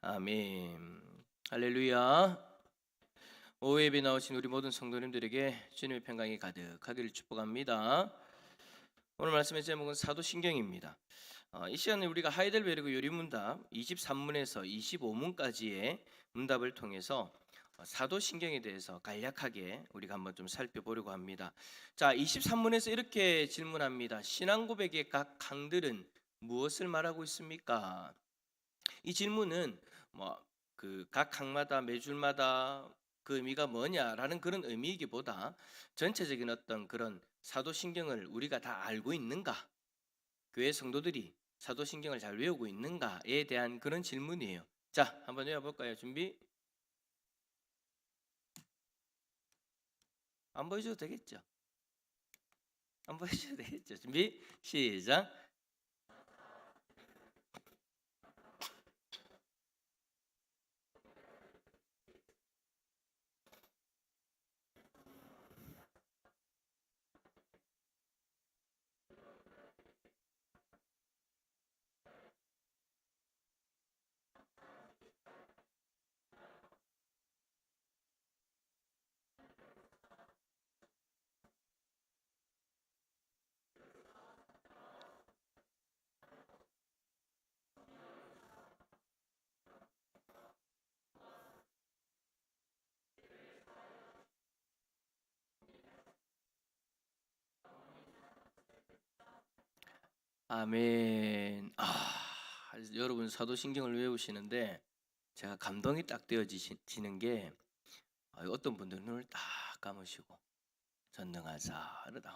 아멘. 할렐루야. 오후 예배 나오신 우리 모든 성도님들에게 주님의 평강이 가득하기를 축복합니다. 오늘 말씀의 제목은 사도신경입니다. 이 시간에 우리가 하이델베르그 요리문답 23문에서 25문까지의 문답을 통해서 사도신경에 대해서 간략하게 우리가 한번 좀 살펴보려고 합니다. 자, 23문에서 이렇게 질문합니다. 신앙 고백의 각 강들은 무엇을 말하고 있습니까? 이 질문은 그 각 강마다 매 줄마다 그 의미가 뭐냐라는 그런 의미이기보다 전체적인 어떤 그런 사도신경을 우리가 다 알고 있는가, 교회 성도들이 사도신경을 잘 외우고 있는가에 대한 그런 질문이에요. 자, 한번 외워볼까요? 준비. 안 보여줘도 되겠죠? 안 보여줘도 되겠죠? 준비 시작. 아멘. 여러분 사도신경을 외우시는데 제가 감동이 딱 되어지는 게 어떤 분들은 눈을 딱 감으시고 전능하사 이러다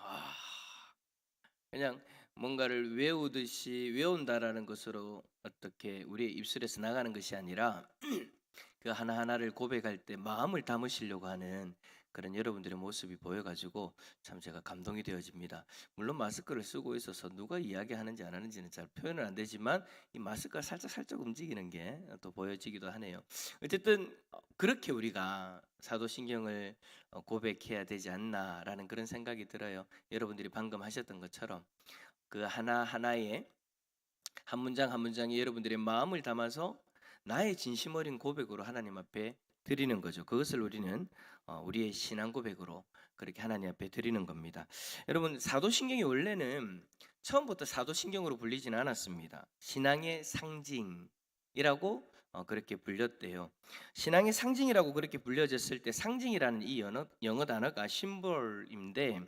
그냥 뭔가를 외우듯이 외운다라는 것으로 어떻게 우리의 입술에서 나가는 것이 아니라 그 하나하나를 고백할 때 마음을 담으시려고 하는 그런 여러분들의 모습이 보여가지고 참 제가 감동이 되어집니다. 물론 마스크를 쓰고 있어서 누가 이야기하는지 안 하는지는 잘 표현은 안 되지만 이 마스크가 살짝 움직이는 게 또 보여지기도 하네요. 어쨌든 그렇게 우리가 사도신경을 고백해야 되지 않나라는 그런 생각이 들어요. 여러분들이 방금 하셨던 것처럼 그 하나하나의 한 문장 한 문장이 여러분들의 마음을 담아서 나의 진심 어린 고백으로 하나님 앞에 드리는 거죠. 그것을 우리는 우리의 신앙 고백으로 그렇게 하나님 앞에 드리는 겁니다. 여러분 사도신경이 원래는 처음부터 사도신경으로 불리지는 않았습니다. 신앙의 상징이라고 그렇게 불렸대요. 신앙의 상징이라고 그렇게 불려졌을 때 상징이라는 이 영어 단어가 심볼인데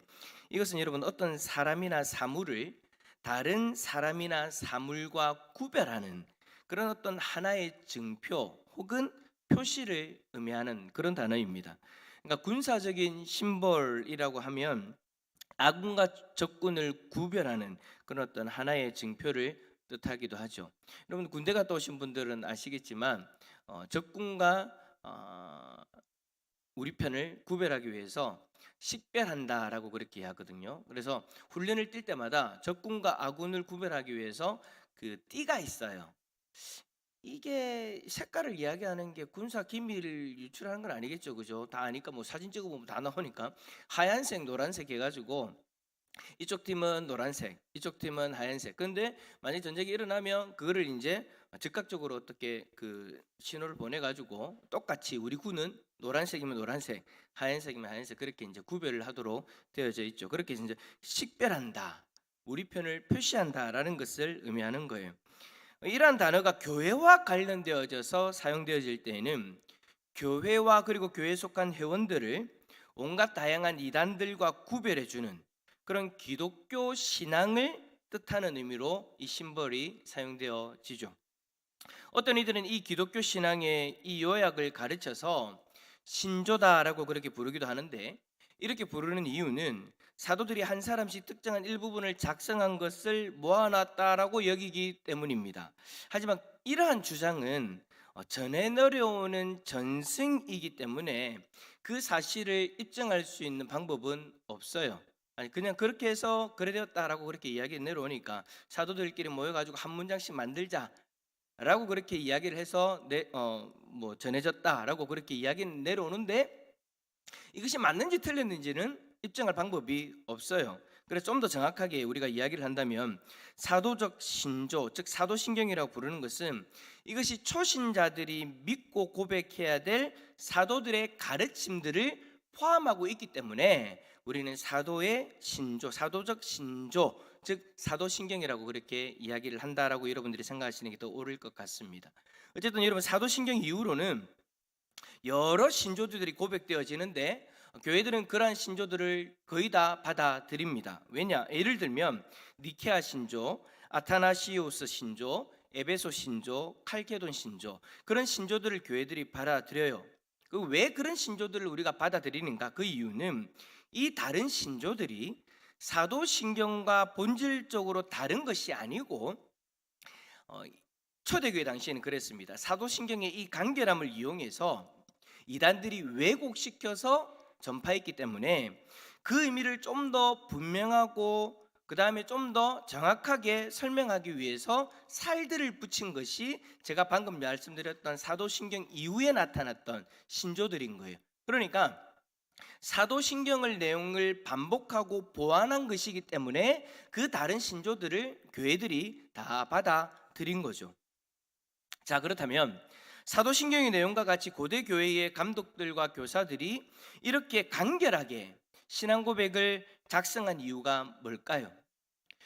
이것은 여러분 어떤 사람이나 사물을 다른 사람이나 사물과 구별하는 그런 어떤 하나의 증표 혹은 표시를 의미하는 그런 단어입니다. 그러니까 군사적인 심벌이라고 하면 아군과 적군을 구별하는 그런 어떤 하나의 증표를 뜻하기도 하죠. 여러분 군대 갔다 오신 분들은 아시겠지만 적군과 우리 편을 구별하기 위해서 식별한다라고 그렇게 하거든요. 그래서 훈련을 뛸 때마다 적군과 아군을 구별하기 위해서 그 띠가 있어요. 이게 색깔을 이야기하는 게 군사 기밀을 유출하는 건 아니겠죠, 그죠? 다 아니까 뭐 사진 찍어보면 다 나오니까 하얀색, 노란색 해가지고 이쪽 팀은 노란색, 이쪽 팀은 하얀색. 근데 만약 전쟁이 일어나면 그거를 이제 즉각적으로 어떻게 그 신호를 보내가지고 똑같이 우리 군은 노란색이면 노란색, 하얀색이면 하얀색 그렇게 이제 구별을 하도록 되어져 있죠. 그렇게 이제 식별한다, 우리 편을 표시한다라는 것을 의미하는 거예요. 이러한 단어가 교회와 관련되어져서 사용되어질 때에는 교회와 그리고 교회에 속한 회원들을 온갖 다양한 이단들과 구별해주는 그런 기독교 신앙을 뜻하는 의미로 이 심벌이 사용되어지죠. 어떤 이들은 이 기독교 신앙의 이 요약을 가르쳐서 신조다라고 그렇게 부르기도 하는데 이렇게 부르는 이유는 사도들이 한 사람씩 특정한 일부분을 작성한 것을 모아놨다라고 여기기 때문입니다. 하지만 이러한 주장은 전해 내려오는 전승이기 때문에 그 사실을 입증할 수 있는 방법은 없어요. 아니 그냥 그렇게 해서 그래 되었다라고 그렇게 이야기 내려오니까 사도들끼리 모여가지고 한 문장씩 만들자라고 그렇게 이야기를 해서 전해졌다라고 그렇게 이야기 내려오는데 이것이 맞는지 틀렸는지는 입증할 방법이 없어요. 그래서 좀 더 정확하게 우리가 이야기를 한다면 사도적 신조, 즉 사도신경이라고 부르는 것은 이것이 초신자들이 믿고 고백해야 될 사도들의 가르침들을 포함하고 있기 때문에 우리는 사도의 신조, 사도적 신조, 즉 사도신경이라고 그렇게 이야기를 한다라고 여러분들이 생각하시는 게 더 옳을 것 같습니다. 어쨌든 여러분, 사도신경 이후로는 여러 신조들이 고백되어지는데 교회들은 그러한 신조들을 거의 다 받아들입니다. 왜냐? 예를 들면 니케아 신조, 아타나시우스 신조, 에베소 신조, 칼케돈 신조, 그런 신조들을 교회들이 받아들여요. 왜 그런 신조들을 우리가 받아들이는가? 그 이유는 이 다른 신조들이 사도신경과 본질적으로 다른 것이 아니고 초대교회 당시에는 그랬습니다. 사도신경의 이 간결함을 이용해서 이단들이 왜곡시켜서 전파했기 때문에 그 의미를 좀 더 분명하고 그 다음에 좀 더 정확하게 설명하기 위해서 살들을 붙인 것이 제가 방금 말씀드렸던 사도신경 이후에 나타났던 신조들인 거예요. 그러니까 사도신경을 내용을 반복하고 보완한 것이기 때문에 그 다른 신조들을 교회들이 다 받아들인 거죠. 자, 그렇다면 사도신경의 내용과 같이 고대 교회의 감독들과 교사들이 이렇게 간결하게 신앙 고백을 작성한 이유가 뭘까요?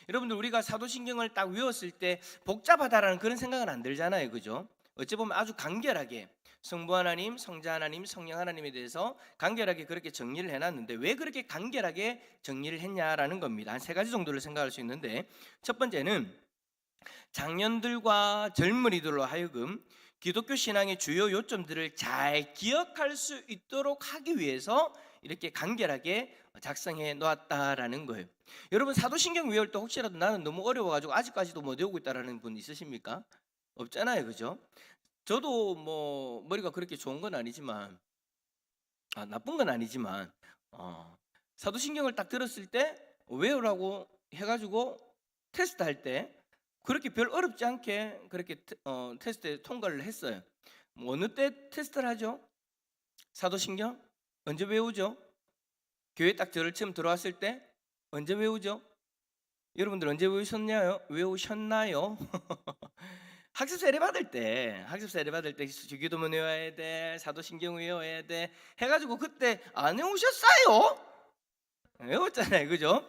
여러분들, 우리가 사도신경을 딱 외웠을 때 복잡하다라는 그런 생각은 안 들잖아요, 그죠? 어찌 보면 아주 간결하게 성부 하나님, 성자 하나님, 성령 하나님에 대해서 간결하게 그렇게 정리를 해놨는데 왜 그렇게 간결하게 정리를 했냐라는 겁니다. 한 세 가지 정도를 생각할 수 있는데, 첫 번째는 장년들과 젊은이들로 하여금 기독교 신앙의 주요 요점들을 잘 기억할 수 있도록 하기 위해서 이렇게 간결하게 작성해 놓았다라는 거예요. 여러분, 사도신경 외울 때 혹시라도 나는 너무 어려워가지고 아직까지도 못 외우고 있다라는 분 있으십니까? 없잖아요, 그죠? 저도 뭐 머리가 그렇게 좋은 건 아니지만, 나쁜 건 아니지만, 사도신경을 딱 들었을 때 외우라고 해가지고 테스트 할 때 그렇게 별 어렵지 않게 그렇게 테스트에 통과를 했어요. 뭐 어느 때 테스트를 하죠? 사도신경? 언제 외우죠? 교회 딱 저를 처음 들어왔을 때 언제 외우죠? 여러분들 언제 외우셨나요? 학습 세례 받을 때 주기도문 외워야 돼, 사도신경 외워야 돼 해가지고 그때 안 외우셨어요? 외웠잖아요, 그죠?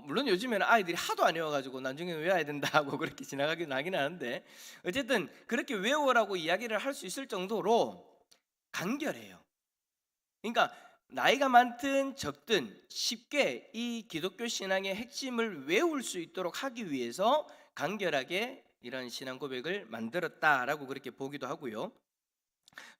물론 요즘에는 아이들이 하도 안 외워가지고 나중에 외워야 된다고 그렇게 지나가긴 하긴 하는데, 어쨌든 그렇게 외우라고 이야기를 할 수 있을 정도로 간결해요. 그러니까 나이가 많든 적든 쉽게 이 기독교 신앙의 핵심을 외울 수 있도록 하기 위해서 간결하게 이런 신앙 고백을 만들었다라고 그렇게 보기도 하고요.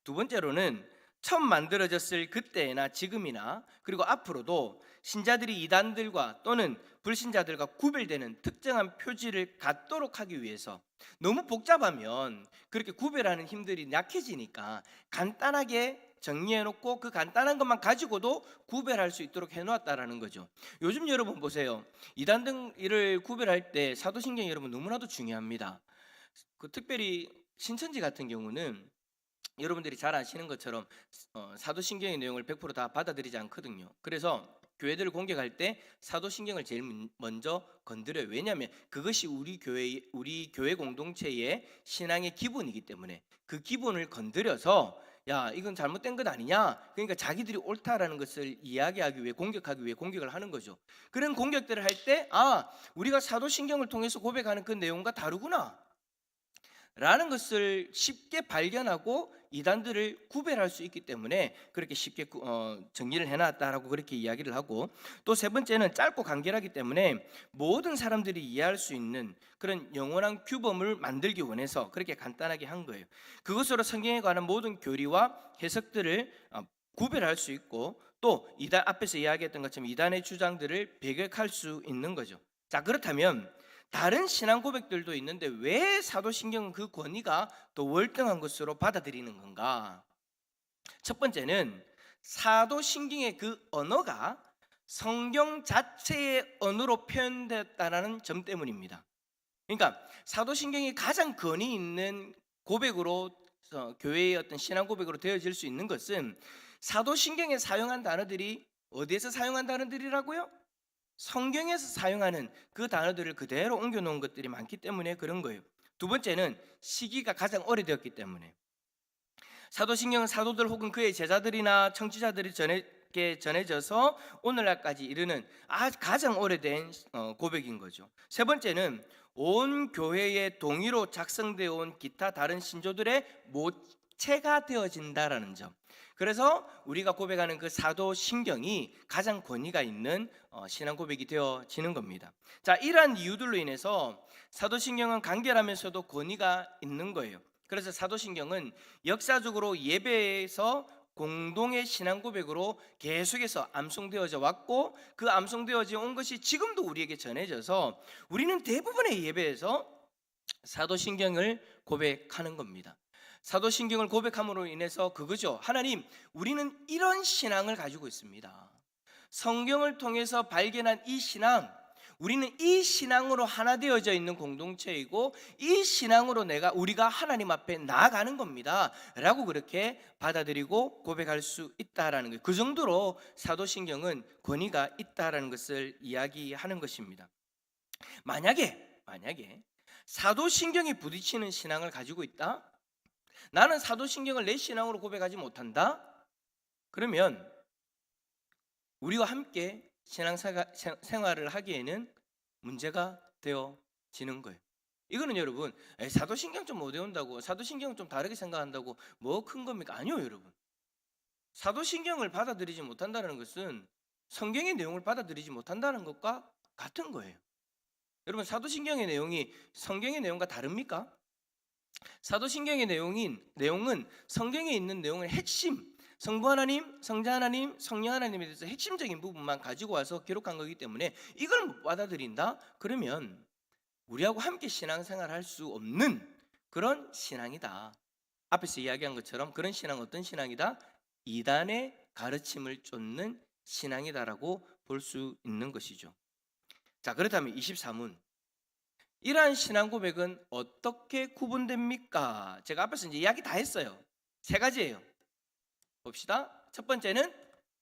두 번째로는 처음 만들어졌을 그때나 지금이나 그리고 앞으로도 신자들이 이단들과 또는 불신자들과 구별되는 특정한 표지를 갖도록 하기 위해서, 너무 복잡하면 그렇게 구별하는 힘들이 약해지니까 간단하게 정리해놓고 그 간단한 것만 가지고도 구별할 수 있도록 해놓았다라는 거죠. 요즘 여러분 보세요, 이단들을 구별할 때 사도신경 여러분 너무나도 중요합니다. 특별히 신천지 같은 경우는 여러분들이 잘 아시는 것처럼 사도신경의 내용을 100%다 받아들이지 않거든요. 그래서 교회들을 공격할 때 사도신경을 제일 먼저 건드려요. 왜냐하면 그것이 우리 교회 공동체의 신앙의 기본이기 때문에 그 기본을 건드려서 야, 이건 잘못된 것 아니냐, 그러니까 자기들이 옳다라는 것을 이야기하기 위해 공격하기 위해 공격을 하는 거죠. 그런 공격들을 할 때 우리가 사도신경을 통해서 고백하는 그 내용과 다르구나 라는 것을 쉽게 발견하고 이단들을 구별할 수 있기 때문에 그렇게 쉽게 정리를 해놨다라고 그렇게 이야기를 하고, 또 세 번째는 짧고 간결하기 때문에 모든 사람들이 이해할 수 있는 그런 영원한 규범을 만들기 원해서 그렇게 간단하게 한 거예요. 그것으로 성경에 관한 모든 교리와 해석들을 구별할 수 있고, 또 이단 앞에서 이야기했던 것처럼 이단의 주장들을 배격할 수 있는 거죠. 자, 그렇다면 다른 신앙 고백들도 있는데 왜 사도신경은 그 권위가 더 월등한 것으로 받아들이는 건가? 첫 번째는 사도신경의 그 언어가 성경 자체의 언어로 표현됐다는 점 때문입니다. 그러니까 사도신경이 가장 권위 있는 고백으로, 교회의 어떤 신앙 고백으로 되어질 수 있는 것은 사도신경에 사용한 단어들이 어디에서 사용한 단어들이라고요? 성경에서 사용하는 그 단어들을 그대로 옮겨놓은 것들이 많기 때문에 그런 거예요. 두 번째는 시기가 가장 오래되었기 때문에. 사도신경은 사도들 혹은 그의 제자들이나 청취자들이 전해져서 오늘날까지 이르는 가장 오래된 고백인 거죠. 세 번째는 온 교회의 동의로 작성되어 온 기타 다른 신조들의 모체가 되어진다라는 점. 그래서 우리가 고백하는 그 사도신경이 가장 권위가 있는 신앙 고백이 되어지는 겁니다. 자, 이러한 이유들로 인해서 사도신경은 간결하면서도 권위가 있는 거예요. 그래서 사도신경은 역사적으로 예배에서 공동의 신앙 고백으로 계속해서 암송되어져 왔고, 그 암송되어져 온 것이 지금도 우리에게 전해져서 우리는 대부분의 예배에서 사도신경을 고백하는 겁니다. 사도신경을 고백함으로 인해서 그거죠. 하나님, 우리는 이런 신앙을 가지고 있습니다. 성경을 통해서 발견한 이 신앙, 우리는 이 신앙으로 하나 되어져 있는 공동체이고 이 신앙으로 우리가 하나님 앞에 나아가는 겁니다 라고 그렇게 받아들이고 고백할 수 있다라는 거예요. 그 정도로 사도신경은 권위가 있다라는 것을 이야기하는 것입니다. 만약에 사도신경이 부딪히는 신앙을 가지고 있다? 나는 사도신경을 내 신앙으로 고백하지 못한다? 그러면 우리와 함께 신앙생활을 하기에는 문제가 되어지는 거예요. 이거는 여러분 사도신경 좀 어려운다고, 사도신경은 좀 다르게 생각한다고 뭐 큰 겁니까? 아니요 여러분. 사도신경을 받아들이지 못한다는 것은 성경의 내용을 받아들이지 못한다는 것과 같은 거예요. 여러분, 사도신경의 내용이 성경의 내용과 다릅니까? 사도신경의 내용은 성경에 있는 내용의 핵심, 성부 하나님, 성자 하나님, 성령 하나님에 대해서 핵심적인 부분만 가지고 와서 기록한 거기 때문에 이걸 못 받아들인다? 그러면 우리하고 함께 신앙생활 할 수 없는 그런 신앙이다. 앞에서 이야기한 것처럼 그런 신앙은 어떤 신앙이다? 이단의 가르침을 쫓는 신앙이다라고 볼 수 있는 것이죠. 자, 그렇다면 23문, 이러한 신앙 고백은 어떻게 구분됩니까? 제가 앞에서 이제 이야기 다 했어요. 세 가지예요. 봅시다. 첫 번째는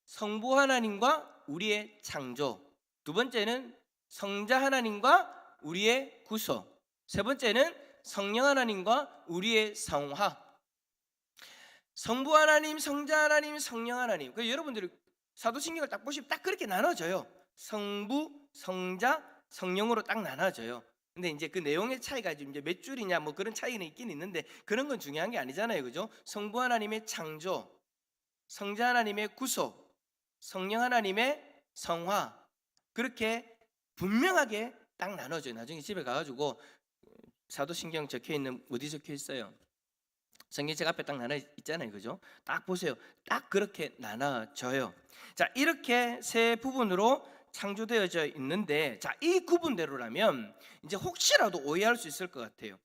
성부 하나님과 우리의 창조, 두 번째는 성자 하나님과 우리의 구속, 세 번째는 성령 하나님과 우리의 성화. 성부 하나님, 성자 하나님, 성령 하나님. 그래서 여러분들이 사도신경을 딱 보시면 딱 그렇게 나눠져요. 성부, 성자, 성령으로 딱 나눠져요. 근데 이제 그 내용의 차이가 이제 몇 줄이냐 뭐 그런 차이는 있긴 있는데 그런 건 중요한 게 아니잖아요, 그죠? 성부 하나님의 창조, 성자 하나님의 구속, 성령 하나님의 성화, 그렇게 분명하게 딱 나눠져요. 나중에 집에 가가지고 사도신경 적혀 있는 어디 적혀 있어요? 성경책 앞에 딱 나눠 있잖아요, 그죠? 딱 보세요. 딱 그렇게 나눠져요. 자, 이렇게 세 부분으로 창조되어져 있는데, 자, 이 구분대로라면 이제 혹시라도 오해할 수 있을 것 같아요.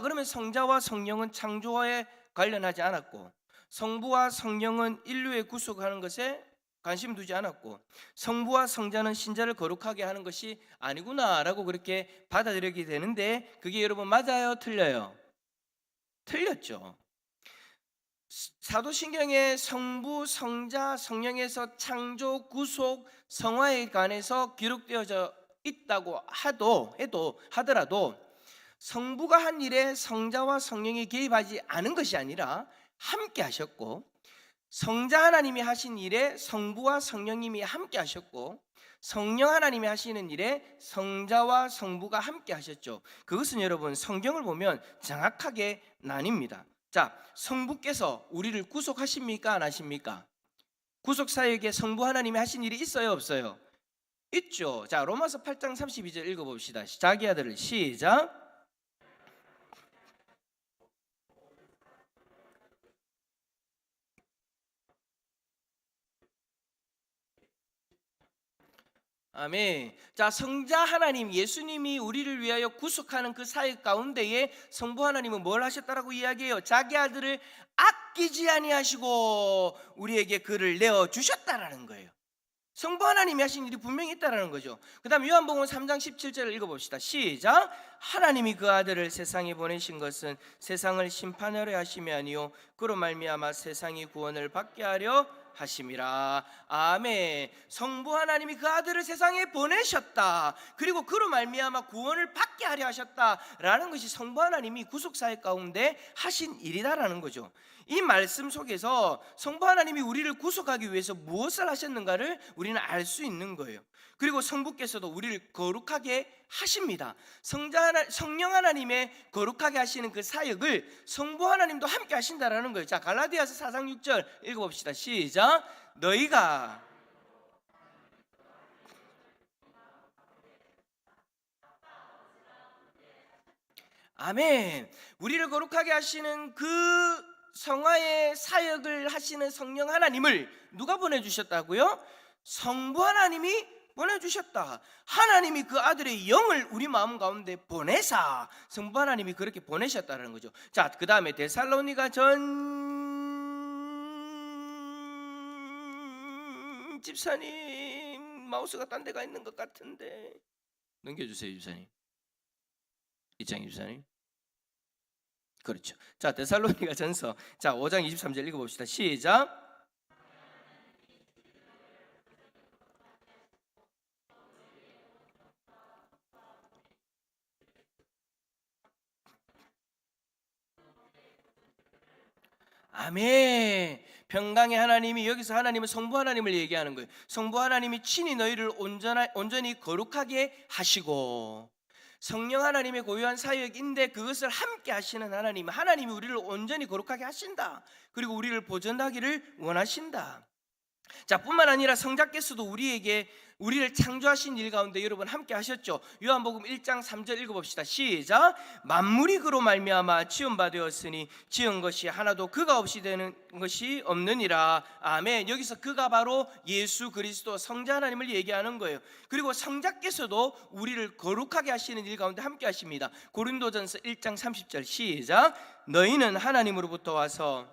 그러면 성자와 성령은 창조에 관련하지 않았고, 성부와 성령은 인류의 구속하는 것에 관심 두지 않았고, 성부와 성자는 신자를 거룩하게 하는 것이 아니구나라고 그렇게 받아들이게 되는데, 그게 여러분 맞아요, 틀려요? 틀렸죠. 사도신경의 성부, 성자, 성령에서 창조, 구속, 성화에 관해서 기록되어져 있다고 하더라도 성부가 한 일에 성자와 성령이 개입하지 않은 것이 아니라 함께 하셨고, 성자 하나님이 하신 일에 성부와 성령님이 함께 하셨고, 성령 하나님이 하시는 일에 성자와 성부가 함께 하셨죠. 그것은 여러분 성경을 보면 정확하게 나뉩니다. 자, 성부께서 우리를 구속하십니까? 안 하십니까? 구속사역에 성부 하나님이 하신 일이 있어요? 없어요? 있죠. 자, 로마서 8장 32절 읽어봅시다. 자기 아들을 시작. 아멘. 자, 성자 하나님 예수님이 우리를 위하여 구속하는 그 사역 가운데에 성부 하나님은 뭘 하셨다라고 이야기해요? 자기 아들을 아끼지 아니하시고 우리에게 그를 내어 주셨다라는 거예요. 성부 하나님이 하신 일이 분명히 있다라는 거죠. 그 다음 요한복음 3장 17절을 읽어봅시다. 시작. 하나님이 그 아들을 세상에 보내신 것은 세상을 심판하려 하심이 아니요 그로 말미암아 세상이 구원을 받게 하려 하심이라. 아멘. 성부 하나님이 그 아들을 세상에 보내셨다. 그리고 그로 말미암아 구원을 받게 하려 하셨다라는 것이 성부 하나님이 구속사역 가운데 하신 일이다라는 거죠. 이 말씀 속에서 성부 하나님이 우리를 구속하기 위해서 무엇을 하셨는가를 우리는 알 수 있는 거예요. 그리고 성부께서도 우리를 거룩하게 하십니다. 성령 하나님의 거룩하게 하시는 그 사역을 성부 하나님도 함께 하신다라는 거예요. 자, 갈라디아서 4장 6절 읽어봅시다. 시작. 너희가 아멘. 우리를 거룩하게 하시는 그 성화의 사역을 하시는 성령 하나님을 누가 보내주셨다고요? 성부 하나님이 보내주셨다. 하나님이 그 아들의 영을 우리 마음 가운데 보내사 성부 하나님이 그렇게 보내셨다는 거죠. 자, 그 다음에 데살로니가 전 집사님 마우스가 딴 데가 있는 것 같은데 넘겨주세요. 집사님, 이장 집사님. 그렇죠. 자, 데살로니가 전서, 자 5장 23절 읽어봅시다. 시작. 아멘. 평강의 하나님이, 여기서 하나님은 성부 하나님을 얘기하는 거예요. 성부 하나님이 친히 너희를 온전히 거룩하게 하시고, 성령 하나님의 고유한 사역인데 그것을 함께 하시는 하나님, 하나님이 우리를 온전히 거룩하게 하신다. 그리고 우리를 보존하기를 원하신다. 자, 뿐만 아니라 성자께서도 우리를 창조하신 일 가운데 여러분 함께 하셨죠. 요한복음 1장 3절 읽어봅시다. 시작. 만물이 그로 말미암아 지은 바 되었으니 지은 것이 하나도 그가 없이 되는 것이 없느니라. 아멘. 여기서 그가 바로 예수 그리스도 성자 하나님을 얘기하는 거예요. 그리고 성자께서도 우리를 거룩하게 하시는 일 가운데 함께 하십니다. 고린도전서 1장 30절 시작. 너희는 하나님으로부터 와서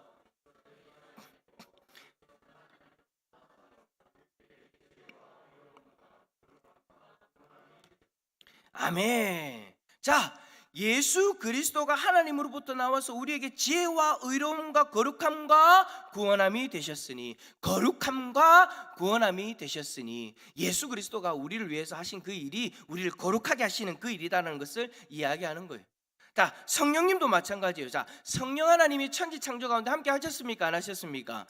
아멘. 자, 예수 그리스도가 하나님으로부터 나와서 우리에게 지혜와 의로움과 거룩함과 구원함이 되셨으니, 거룩함과 구원함이 되셨으니, 예수 그리스도가 우리를 위해서 하신 그 일이 우리를 거룩하게 하시는 그 일이라는 것을 이야기하는 거예요. 자, 성령님도 마찬가지예요. 자, 성령 하나님이 천지 창조 가운데 함께 하셨습니까? 안 하셨습니까?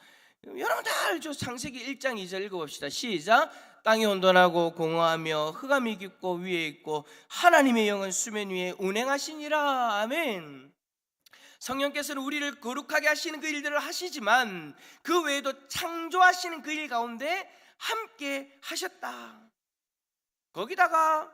여러분 다 알죠. 창세기 1장 2절 읽어봅시다. 시작. 땅이 혼돈하고 공허하며 흑암이 깊고 위에 있고 하나님의 영은 수면 위에 운행하시니라. 아멘. 성령께서는 우리를 거룩하게 하시는 그 일들을 하시지만 그 외에도 창조하시는 그 일 가운데 함께 하셨다. 거기다가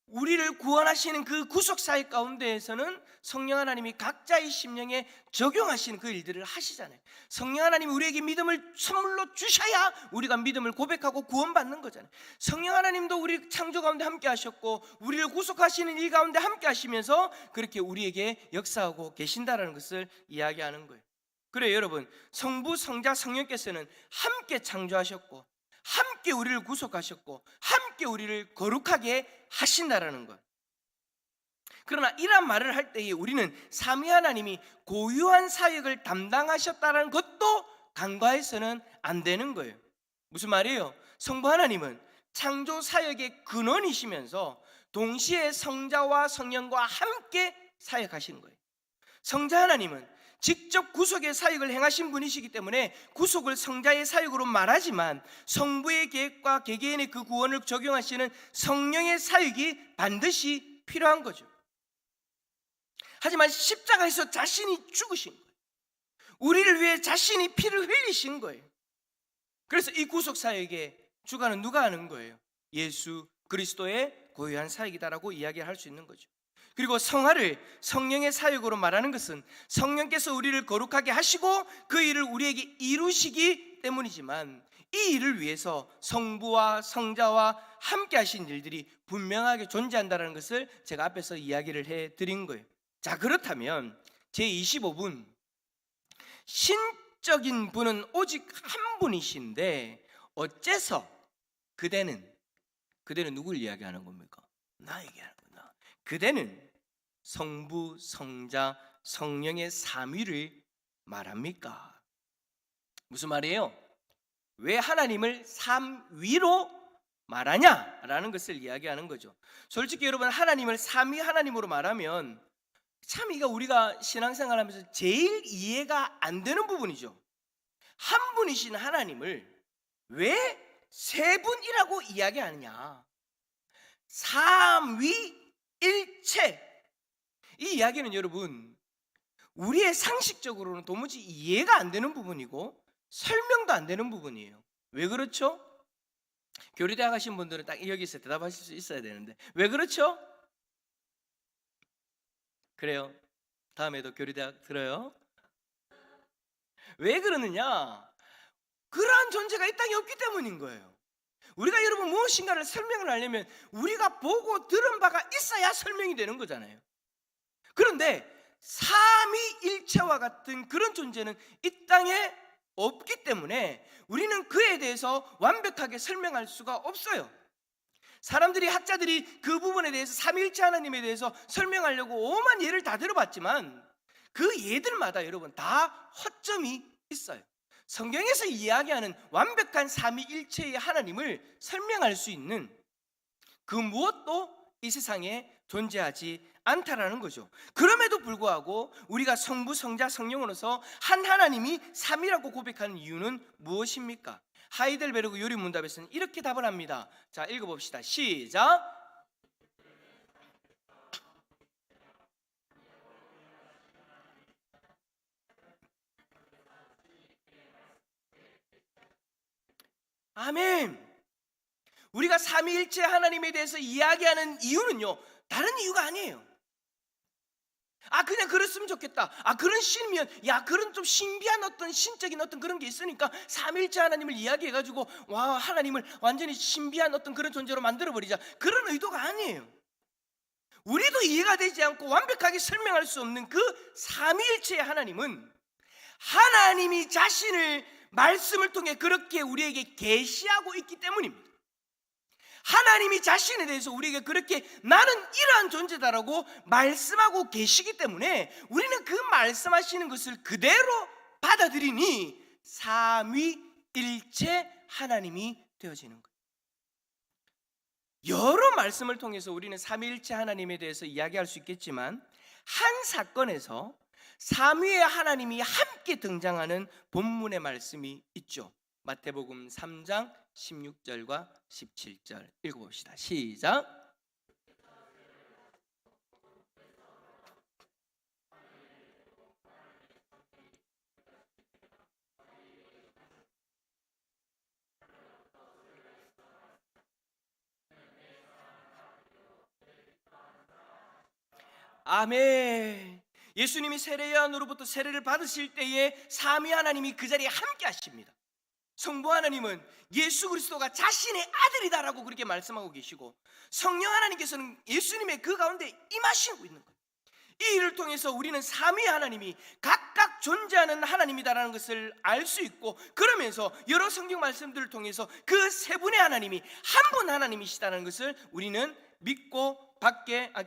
우리를 구원하시는 그 구속사역 가운데에서는 성령 하나님이 각자의 심령에 적용하시는 그 일들을 하시잖아요. 성령 하나님이 우리에게 믿음을 선물로 주셔야 우리가 믿음을 고백하고 구원받는 거잖아요. 성령 하나님도 우리 창조 가운데 함께 하셨고 우리를 구속하시는 일 가운데 함께 하시면서 그렇게 우리에게 역사하고 계신다는 것을 이야기하는 거예요. 그래요, 여러분, 성부, 성자, 성령께서는 함께 창조하셨고 함께 우리를 구속하셨고 함께 우리를 거룩하게 하신다라는 것. 그러나 이런 말을 할 때에 우리는 삼위 하나님이 고유한 사역을 담당하셨다는 것도 간과해서는 안 되는 거예요. 무슨 말이에요? 성부 하나님은 창조 사역의 근원이시면서 동시에 성자와 성령과 함께 사역하시는 거예요. 성자 하나님은 직접 구속의 사역을 행하신 분이시기 때문에 구속을 성자의 사역으로 말하지만 성부의 계획과 개개인의 그 구원을 적용하시는 성령의 사역이 반드시 필요한 거죠. 하지만 십자가에서 자신이 죽으신 거예요. 우리를 위해 자신이 피를 흘리신 거예요. 그래서 이 구속 사역의 주관은 누가 하는 거예요? 예수 그리스도의 고유한 사역이다라고 이야기할 수 있는 거죠. 그리고 성화를 성령의 사역으로 말하는 것은 성령께서 우리를 거룩하게 하시고 그 일을 우리에게 이루시기 때문이지만 이 일을 위해서 성부와 성자와 함께 하신 일들이 분명하게 존재한다는 것을 제가 앞에서 이야기를 해드린 거예요. 자, 그렇다면 제25분, 신적인 분은 오직 한 분이신데 어째서 그대는 누굴 이야기하는 겁니까? 나 얘기하는 거다. 그대는 성부, 성자, 성령의 삼위를 말합니까? 무슨 말이에요? 왜 하나님을 삼위로 말하냐라는 것을 이야기하는 거죠. 솔직히 여러분, 하나님을 삼위 하나님으로 말하면 참 이거 우리가 신앙생활하면서 제일 이해가 안 되는 부분이죠. 한 분이신 하나님을 왜 세 분이라고 이야기하느냐? 삼위일체, 이 이야기는 여러분 우리의 상식적으로는 도무지 이해가 안 되는 부분이고 설명도 안 되는 부분이에요. 왜 그렇죠? 교리대학 하신 분들은 딱 여기서 대답하실 수 있어야 되는데 왜 그렇죠? 그래요. 다음에도 교리대학 들어요. 왜 그러느냐? 그러한 존재가 이 땅에 없기 때문인 거예요. 우리가 여러분 무엇인가를 설명을 하려면 우리가 보고 들은 바가 있어야 설명이 되는 거잖아요. 그런데 삼위일체와 같은 그런 존재는 이 땅에 없기 때문에 우리는 그에 대해서 완벽하게 설명할 수가 없어요. 사람들이, 학자들이 그 부분에 대해서, 삼위일체 하나님에 대해서 설명하려고 오만 예를 다 들어봤지만 그 예들마다 여러분 다 허점이 있어요. 성경에서 이야기하는 완벽한 삼위일체의 하나님을 설명할 수 있는 그 무엇도 이 세상에 존재하지 않다라는 거죠. 그럼에도 불구하고 우리가 성부, 성자, 성령으로서 한 하나님이 삼위라고 고백하는 이유는 무엇입니까? 하이델베르그 요리문답에서는 이렇게 답을 합니다. 자, 읽어봅시다. 시작. 아멘. 우리가 삼위일체 하나님에 대해서 이야기하는 이유는요, 다른 이유가 아니에요. 그냥 그랬으면 좋겠다. 그런 신이면, 그런 좀 신비한 어떤 신적인 어떤 그런 게 있으니까 삼위일체 하나님을 이야기해가지고 하나님을 완전히 신비한 어떤 그런 존재로 만들어버리자, 그런 의도가 아니에요. 우리도 이해가 되지 않고 완벽하게 설명할 수 없는 그 삼위일체의 하나님은 하나님이 자신을 말씀을 통해 그렇게 우리에게 계시하고 있기 때문입니다. 하나님이 자신에 대해서 우리에게 그렇게 나는 이러한 존재다라고 말씀하고 계시기 때문에 우리는 그 말씀하시는 것을 그대로 받아들이니 삼위일체 하나님이 되어지는 거예요. 여러 말씀을 통해서 우리는 삼위일체 하나님에 대해서 이야기할 수 있겠지만 한 사건에서 삼위의 하나님이 함께 등장하는 본문의 말씀이 있죠. 마태복음 3장 16절과 17절 읽어봅시다. 시작. 아멘. 예수님이 세례 요한으로부터 세례를 받으실 때에 삼위 하나님이 그 자리에 함께 하십니다. 성부 하나님은 예수 그리스도가 자신의 아들이다라고 그렇게 말씀하고 계시고, 성령 하나님께서는 예수님의 그 가운데 임하시고 있는 거예요. 이 일을 통해서 우리는 삼위 하나님이 각각 존재하는 하나님이다라는 것을 알 수 있고, 그러면서 여러 성경 말씀들을 통해서 그 세 분의 하나님이 한 분 하나님이시다는 것을 우리는 믿고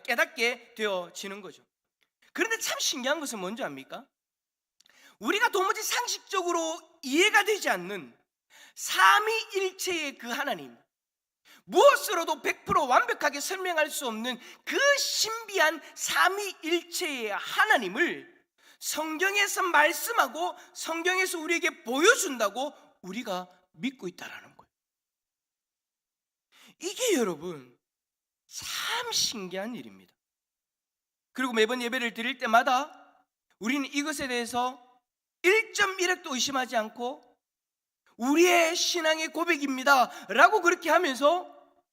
깨닫게 되어지는 거죠. 그런데 참 신기한 것은 뭔지 압니까? 우리가 도무지 상식적으로 이해가 되지 않는 삼위일체의 그 하나님, 무엇으로도 100% 완벽하게 설명할 수 없는 그 신비한 삼위일체의 하나님을 성경에서 말씀하고 성경에서 우리에게 보여준다고 우리가 믿고 있다라는 거예요. 이게 여러분 참 신기한 일입니다. 그리고 매번 예배를 드릴 때마다 우리는 이것에 대해서 1.1핵도 의심하지 않고 우리의 신앙의 고백입니다 라고 그렇게 하면서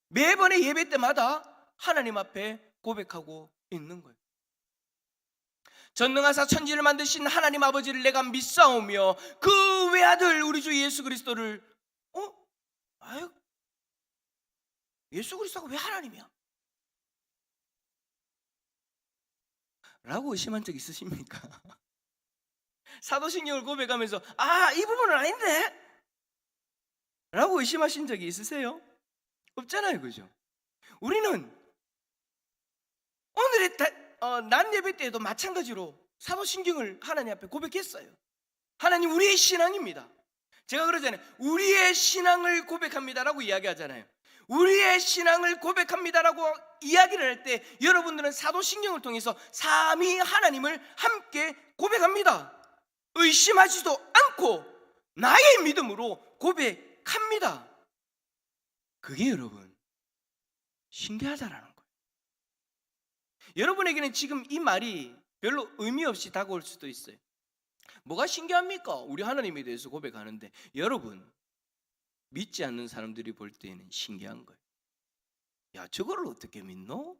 매번의 예배 때마다 하나님 앞에 고백하고 있는 거예요. 전능하사 천지를 만드신 하나님 아버지를 내가 믿사오며 그 외아들 우리 주 예수 그리스도를 예수 그리스도가 왜 하나님이야? 라고 의심한 적 있으십니까? 사도신경을 고백하면서 이 부분은 아닌데? 라고 의심하신 적이 있으세요? 없잖아요, 그죠? 우리는 오늘의 낮 예배 때에도 마찬가지로 사도신경을 하나님 앞에 고백했어요. 하나님, 우리의 신앙입니다. 제가 그러잖아요. 우리의 신앙을 고백합니다라고 이야기하잖아요. 우리의 신앙을 고백합니다라고 이야기를 할 때 여러분들은 사도신경을 통해서 삼위 하나님을 함께 고백합니다. 의심하지도 않고 나의 믿음으로 고백합니다. 그게 여러분 신기하다라는 거예요. 여러분에게는 지금 이 말이 별로 의미 없이 다가올 수도 있어요. 뭐가 신기합니까? 우리 하나님에 대해서 고백하는데. 여러분, 믿지 않는 사람들이 볼 때에는 신기한 거예요. 야, 저거를 어떻게 믿노?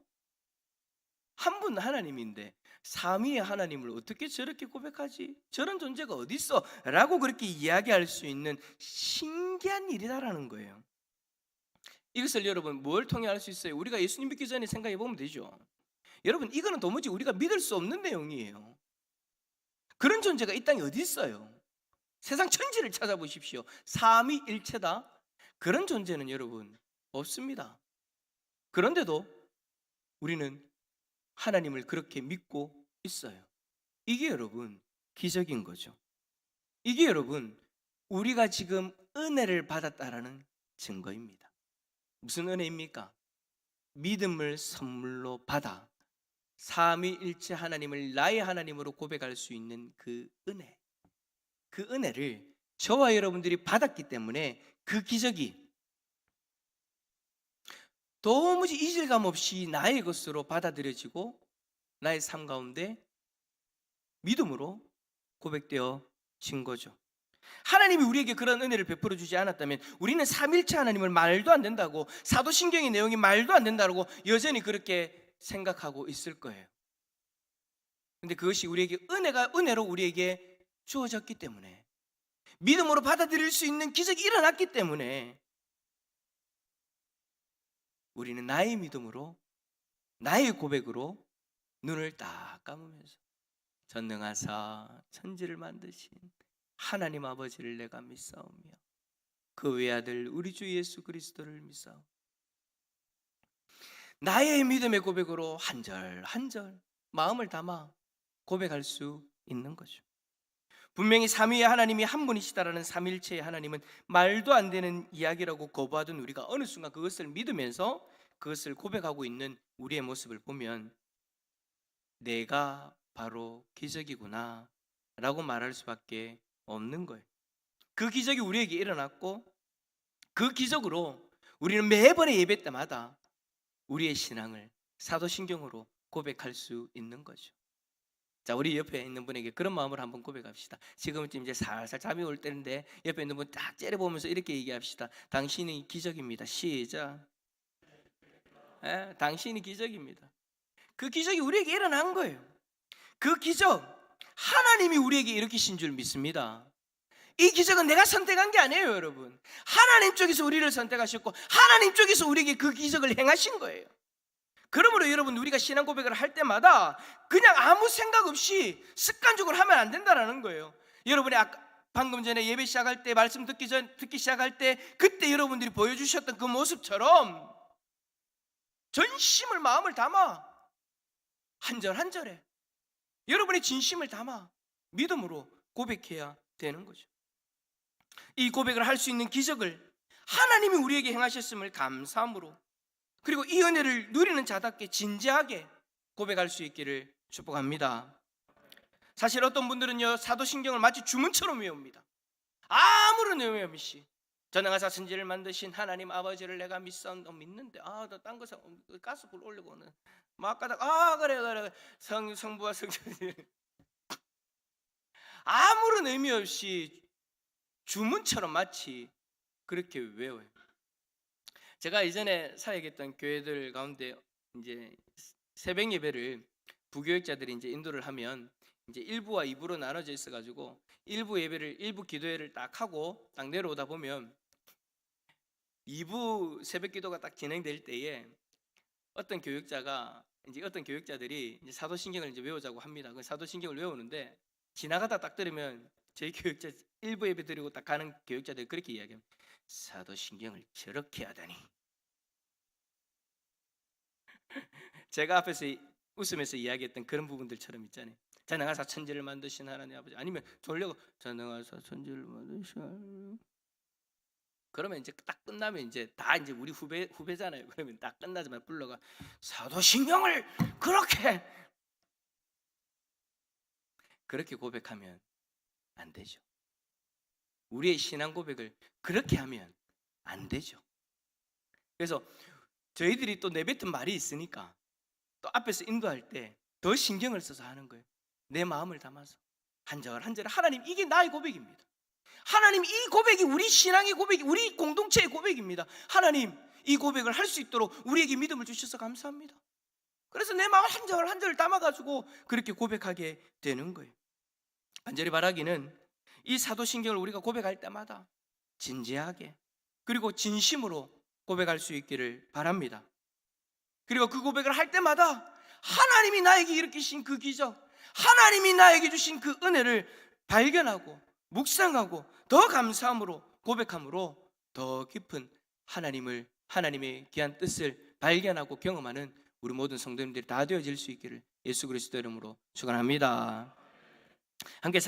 한 분 하나님인데 삼위의 하나님을 어떻게 저렇게 고백하지? 저런 존재가 어디 있어? 라고 그렇게 이야기할 수 있는 신기한 일이다라는 거예요. 이것을 여러분 뭘 통해 알 수 있어요? 우리가 예수님 믿기 전에 생각해 보면 되죠. 여러분, 이거는 도무지 우리가 믿을 수 없는 내용이에요. 그런 존재가 이 땅에 어디 있어요? 세상 천지를 찾아보십시오. 삼위일체다. 그런 존재는 여러분 없습니다. 그런데도 우리는 하나님을 그렇게 믿고 있어요. 이게 여러분 기적인 거죠. 이게 여러분 우리가 지금 은혜를 받았다라는 증거입니다. 무슨 은혜입니까? 믿음을 선물로 받아 삼위일체 하나님을 나의 하나님으로 고백할 수 있는 그 은혜, 그 은혜를 저와 여러분들이 받았기 때문에 그 기적이 도무지 이질감 없이 나의 것으로 받아들여지고 나의 삶 가운데 믿음으로 고백되어진 거죠. 하나님이 우리에게 그런 은혜를 베풀어 주지 않았다면 우리는 삼일체 하나님을 말도 안 된다고, 사도신경의 내용이 말도 안 된다고 여전히 그렇게 생각하고 있을 거예요. 근데 그것이 우리에게 은혜로 우리에게 주어졌기 때문에, 믿음으로 받아들일 수 있는 기적이 일어났기 때문에 우리는 나의 믿음으로, 나의 고백으로 눈을 딱 감으면서 전능하사 천지를 만드신 하나님 아버지를 내가 믿사오며 그 외아들 우리 주 예수 그리스도를 믿사오며 나의 믿음의 고백으로 한 절 한 절 마음을 담아 고백할 수 있는 거죠. 분명히 삼위의 하나님이 한 분이시다라는 삼일체의 하나님은 말도 안 되는 이야기라고 거부하던 우리가 어느 순간 그것을 믿으면서 그것을 고백하고 있는 우리의 모습을 보면 내가 바로 기적이구나 라고 말할 수밖에 없는 거예요. 그 기적이 우리에게 일어났고 그 기적으로 우리는 매번의 예배 때마다 우리의 신앙을 사도신경으로 고백할 수 있는 거죠. 자, 우리 옆에 있는 분에게 그런 마음으로 한번 고백합시다. 지금은 이제 살살 잠이 올 때인데 옆에 있는 분 딱 째려보면서 이렇게 얘기합시다. 당신이 기적입니다. 시작. 당신이 기적입니다. 그 기적이 우리에게 일어난 거예요. 그 기적 하나님이 우리에게 일으키신 줄 믿습니다. 이 기적은 내가 선택한 게 아니에요, 여러분. 하나님 쪽에서 우리를 선택하셨고 하나님 쪽에서 우리에게 그 기적을 행하신 거예요. 그러므로 여러분, 우리가 신앙 고백을 할 때마다 그냥 아무 생각 없이 습관적으로 하면 안 된다는 거예요. 여러분이 방금 전에 예배 시작할 때, 말씀 듣기 시작할 때 그때 여러분들이 보여주셨던 그 모습처럼 전심을, 마음을 담아 한 절 한 절에 여러분의 진심을 담아 믿음으로 고백해야 되는 거죠. 이 고백을 할 수 있는 기적을 하나님이 우리에게 행하셨음을 감사함으로, 그리고 이 은혜를 누리는 자답게 진지하게 고백할 수 있기를 축복합니다. 사실 어떤 분들은요, 사도신경을 마치 주문처럼 외웁니다. 아무런 의미 없이 전능하사 천지를 만드신 하나님 아버지를 내가 믿는데 나 딴 거 가스불 올리고는 막 가다가 그래 성부와 성자들 아무런 의미 없이 주문처럼 마치 그렇게 외워요. 제가 이전에 사역했던 교회들 가운데 이제 새벽 예배를 부교육자들이 이제 인도를 하면 이제 1부와 2부로 나눠져 있어가지고 1부 기도회를 딱 하고 딱 내려오다 보면 2부 새벽 기도가 딱 진행될 때에 어떤 교육자들이 이제 사도신경을 이제 외우자고 합니다. 그 사도신경을 외우는데 지나가다 딱 들으면 저희 교육자 1부 예배 드리고 딱 가는 교육자들이 그렇게 이야기합니다. 사도신경을 저렇게 하다니. 제가 앞에서 웃으면서 이야기했던 그런 부분들처럼 있잖아요. 전능하사 천지를 만드신 하나님 아버지, 아니면 졸려고 전능하사 천지를 만드신 하나님. 그러면 이제 딱 끝나면 이제 다 이제 우리 후배잖아요. 그러면 딱 끝나자마자 불러가 사도신경을 그렇게 고백하면 안 되죠. 우리의 신앙 고백을 그렇게 하면 안 되죠. 그래서 저희들이 또 내뱉은 말이 있으니까 또 앞에서 인도할 때 더 신경을 써서 하는 거예요. 내 마음을 담아서 한 절 한 절, 하나님, 이게 나의 고백입니다. 하나님, 이 고백이 우리 신앙의 고백이, 우리 공동체의 고백입니다. 하나님, 이 고백을 할 수 있도록 우리에게 믿음을 주셔서 감사합니다. 그래서 내 마음 한 절 한 절 담아가지고 그렇게 고백하게 되는 거예요. 간절히 바라기는 이 사도신경을 우리가 고백할 때마다 진지하게 그리고 진심으로 고백할 수 있기를 바랍니다. 그리고 그 고백을 할 때마다 하나님이 나에게 일으키신 그 기적, 하나님이 나에게 주신 그 은혜를 발견하고 묵상하고 더 감사함으로 고백함으로 더 깊은 하나님의 귀한 뜻을 발견하고 경험하는 우리 모든 성도님들이 다 되어질 수 있기를 예수 그리스도 이름으로 축원합니다. 함께